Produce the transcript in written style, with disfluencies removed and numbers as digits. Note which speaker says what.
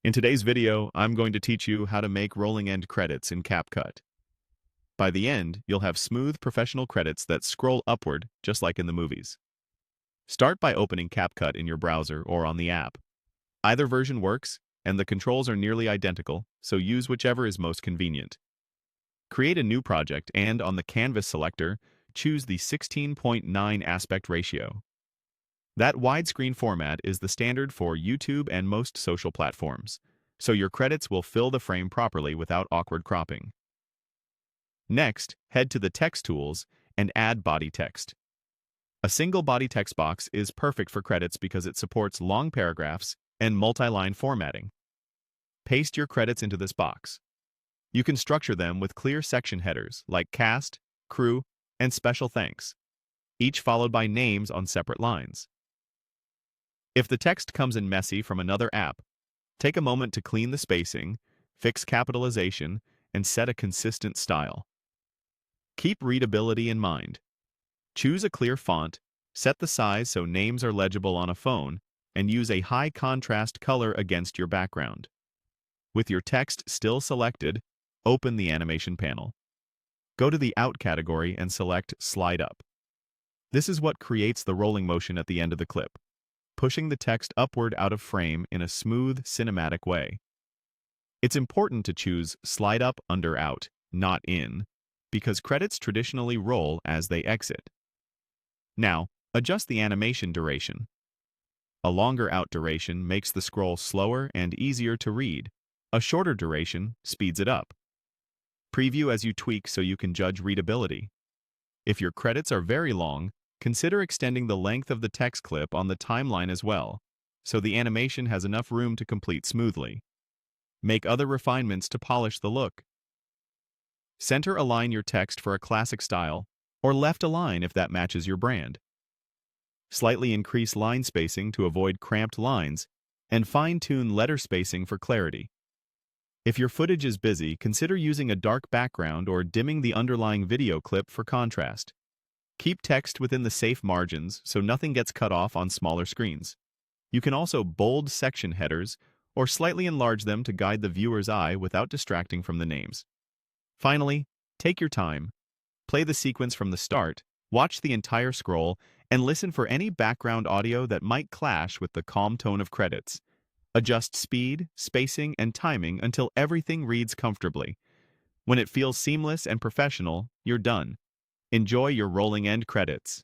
Speaker 1: In today's video, I'm going to teach you how to make rolling end credits in CapCut. By the end, you'll have smooth professional credits that scroll upward, just like in the movies. Start by opening CapCut in your browser or on the app. Either version works, and the controls are nearly identical, so use whichever is most convenient. Create a new project and, on the Canvas selector, choose the 16:9 aspect ratio. That widescreen format is the standard for YouTube and most social platforms, so your credits will fill the frame properly without awkward cropping. Next, head to the Text tools and add body text. A single body text box is perfect for credits because it supports long paragraphs and multi-line formatting. Paste your credits into this box. You can structure them with clear section headers like cast, crew, and special thanks, each followed by names on separate lines. If the text comes in messy from another app, take a moment to clean the spacing, fix capitalization, and set a consistent style. Keep readability in mind. Choose a clear font, set the size so names are legible on a phone, and use a high contrast color against your background. With your text still selected, open the animation panel. Go to the Out category and select Slide Up. This is what creates the rolling motion at the end of the clip, pushing the text upward out of frame in a smooth, cinematic way. It's important to choose Slide Up under Out, not In, because credits traditionally roll as they exit. Now, adjust the animation duration. A longer out duration makes the scroll slower and easier to read. A shorter duration speeds it up. Preview as you tweak so you can judge readability. If your credits are very long, consider extending the length of the text clip on the timeline as well, so the animation has enough room to complete smoothly. Make other refinements to polish the look. Center align your text for a classic style, or left align if that matches your brand. Slightly increase line spacing to avoid cramped lines, and fine-tune letter spacing for clarity. If your footage is busy, consider using a dark background or dimming the underlying video clip for contrast. Keep text within the safe margins so nothing gets cut off on smaller screens. You can also bold section headers or slightly enlarge them to guide the viewer's eye without distracting from the names. Finally, take your time. Play the sequence from the start, watch the entire scroll, and listen for any background audio that might clash with the calm tone of credits. Adjust speed, spacing, and timing until everything reads comfortably. When it feels seamless and professional, you're done. Enjoy your rolling end credits.